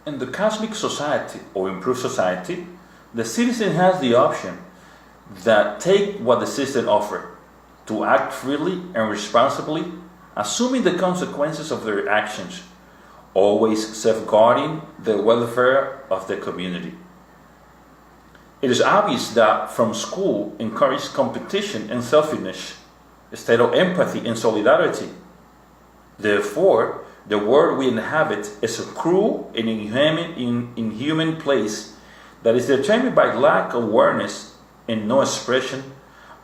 In the cosmic society or improved society, the citizen has the option that take what the system offers, to act freely and responsibly, assuming the consequences of their actions, always safeguarding the welfare of the community. It is obvious that from school encourages competition and selfishness instead of empathy and solidarity. Therefore, the world we inhabit is a cruel and inhuman place that is determined by lack of awareness and no expression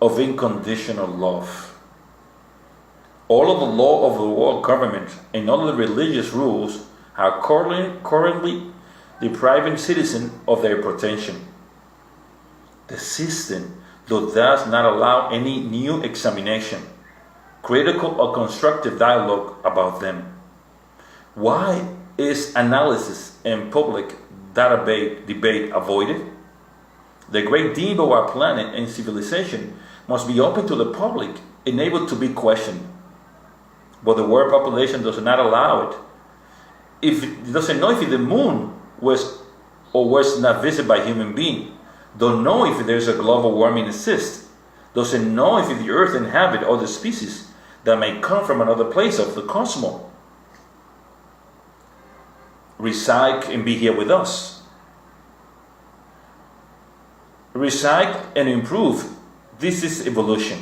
of unconditional love. All of the law of the world government and all the religious rules are currently depriving citizens of their protection. The system does not allow any new examination, critical or constructive dialogue about them. Why is analysis and public debate avoided? The great deed of our planet and civilization must be open to the public and able to be questioned. But the world population does not allow it. If it doesn't know if the moon was or was not visited by human being, don't know if there's a global warming exists, doesn't know if the earth inhabit other species that may come from another place of the cosmos, reside and be here with us. Reside and improve, this is evolution,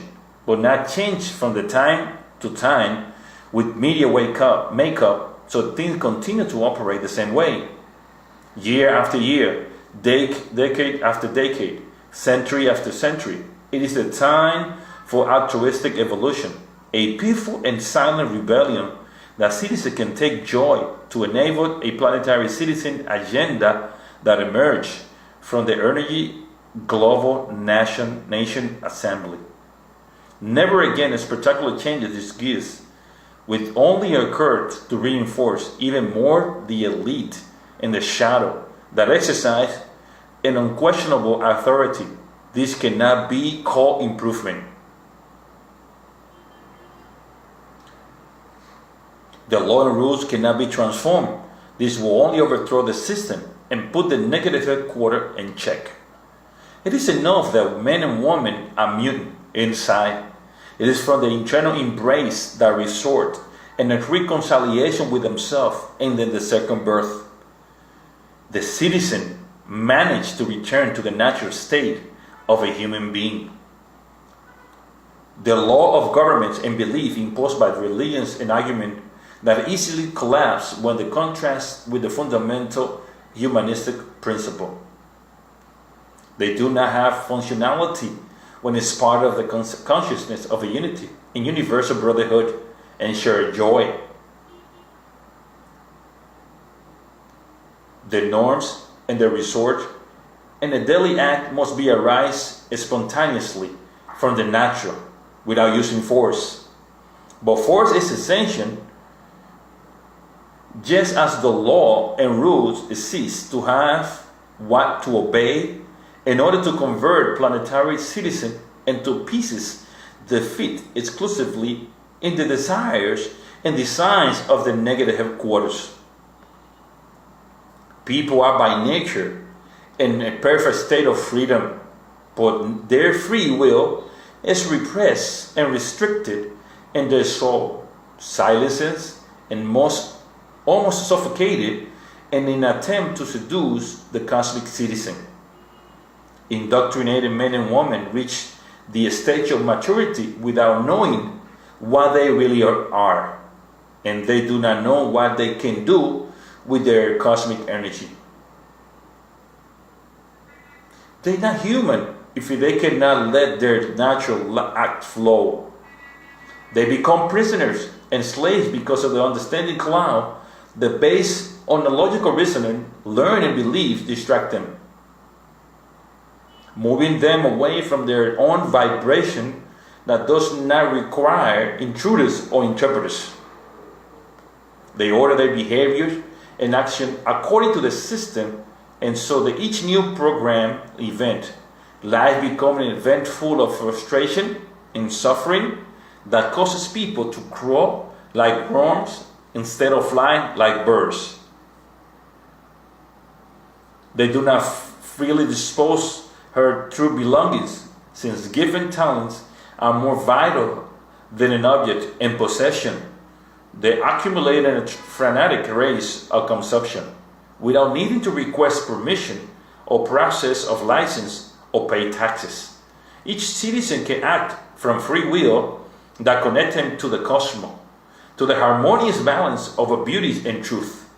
but not change from the time to time with media makeup, so things continue to operate the same way. Year after year, decade after decade, century after century, it is the time for altruistic evolution, a peaceful and silent rebellion that citizens can take joy to enable a planetary citizen agenda that emerge from the energy global nation assembly. Never again a spectacular change of this gears, which only occurred to reinforce even more the elite in the shadow that exercise an unquestionable authority. This cannot be called improvement. The law and rules cannot be transformed. This will only overthrow the system and put the negative headquarters in check. It is enough that men and women are mutant inside. It is from the internal embrace that resort and a reconciliation with themselves and then the second birth. The citizen managed to return to the natural state of a human being. The law of governments and belief imposed by religions and argument that easily collapse when they contrast with the fundamental humanistic principle. They do not have functionality when it's part of the consciousness of a unity, in universal brotherhood and shared joy. The norms and the resort and the daily act must be arise spontaneously from the natural without using force. But force is essential, just as the law and rules cease to have what to obey in order to convert planetary citizens into pieces that fit exclusively in the desires and designs of the negative headquarters. People are by nature in a perfect state of freedom, but their free will is repressed and restricted in their soul, silenced and almost suffocated in an attempt to seduce the cosmic citizen. Indoctrinated men and women reach the stage of maturity without knowing what they really are, and they do not know what they can do with their cosmic energy. They're not human if they cannot let their natural act flow. They become prisoners and slaves because of the understanding cloud that based on the logical reasoning, learn and believe distract them, moving them away from their own vibration that does not require intruders or interpreters. They order their behaviors and action according to the system, and so that each new program event, life becoming an event full of frustration and suffering that causes people to crawl like worms instead of flying like birds. They do not freely dispose her true belongings, since given talents are more vital than an object in possession. They accumulate in a frenetic race of consumption, without needing to request permission or process of license or pay taxes. Each citizen can act from free will that connects him to the cosmos, to the harmonious balance of beauty and truth.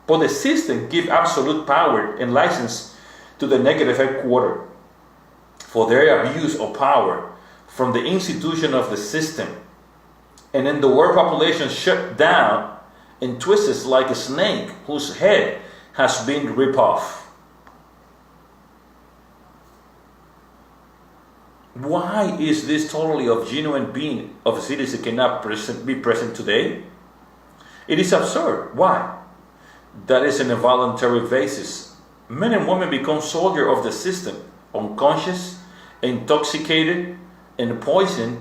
But the system gives absolute power and license to the negative headquarters for their abuse of power from the institution of the system. And then the world population shut down and twists like a snake whose head has been ripped off. Why is this totally of genuine being of a citizen cannot be present today? It is absurd. Why? That is an involuntary basis. Men and women become soldiers of the system, unconscious, intoxicated, and poisoned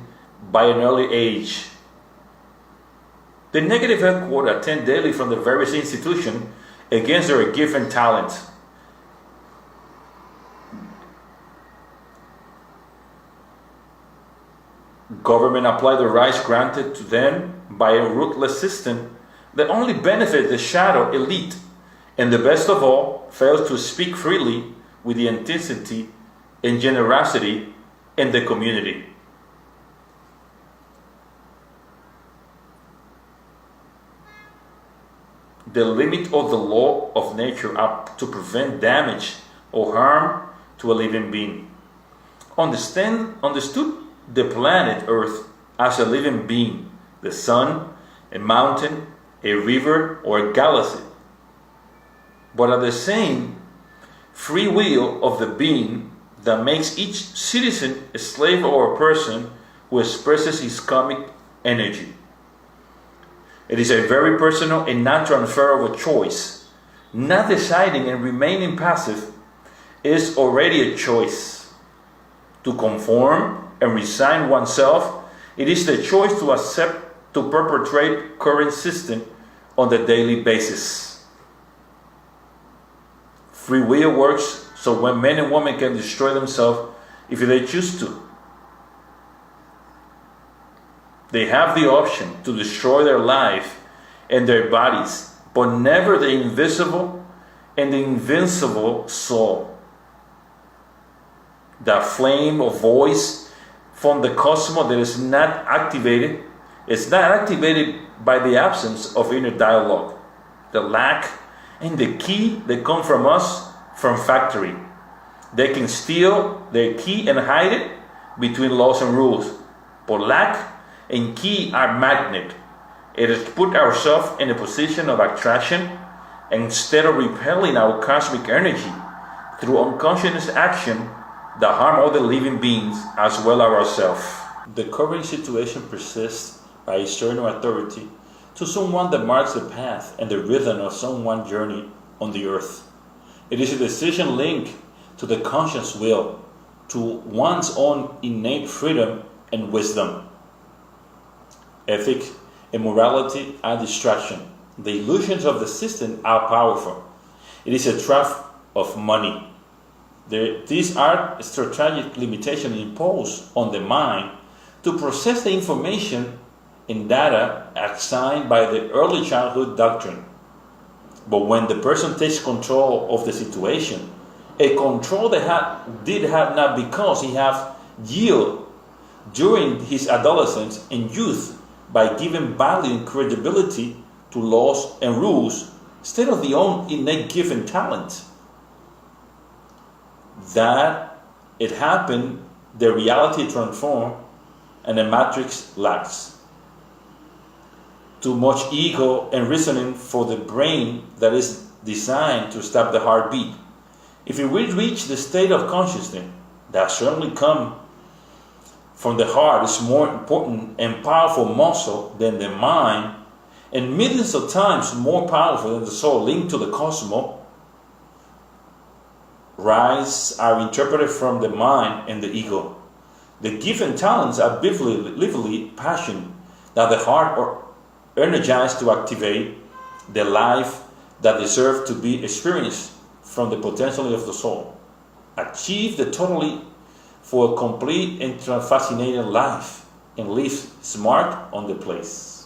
by an early age. The negative headquarters attend daily from the various institutions against their given talent. Government apply the rights granted to them by a ruthless system that only benefits the shadow elite, and the best of all, fails to speak freely with the intensity and generosity in the community. The limit of the law of nature are to prevent damage or harm to a living being. Understood the planet Earth as a living being, the sun, a mountain, a river, or a galaxy, but at the same free will of the being that makes each citizen a slave or a person who expresses his karmic energy. It is a very personal and not transferable choice. Not deciding and remaining passive is already a choice. To conform and resign oneself, it is the choice to accept to perpetrate current system on the daily basis. Free will works so when men and women can destroy themselves if they choose to. They have the option to destroy their life and their bodies, but never the invisible and the invincible soul. That flame of voice from the cosmos that is not activated, it's not activated by the absence of inner dialogue, the lack and the key that come from us from factory. They can steal their key and hide it between laws and rules, but lack and key are magnet. It has put ourselves in a position of attraction, and instead of repelling our cosmic energy through unconscious action that harm other living beings as well as ourselves. The current situation persists by external authority to someone that marks the path and the rhythm of someone's journey on the earth. It is a decision linked to the conscious will, to one's own innate freedom and wisdom. Ethics and morality are distraction. The illusions of the system are powerful. It is a trap of money. These are strategic limitations imposed on the mind to process the information and data assigned by the early childhood doctrine. But when the person takes control of the situation, a control that did have not because he have yielded during his adolescence and youth by giving value and credibility to laws and rules instead of the own innate given talent. That it happened, the reality transformed, and the matrix lacks. Too much ego and reasoning for the brain that is designed to stop the heartbeat. If we reach the state of consciousness that certainly comes from the heart, is more important and powerful muscle than the mind, and millions of times more powerful than the soul linked to the cosmos. Rise are interpreted from the mind and the ego. The given talents are vividly passion that the heart are energized to activate the life that deserves to be experienced from the potential of the soul, achieve the totally for a complete and fascinating life, and leaves its mark on the place.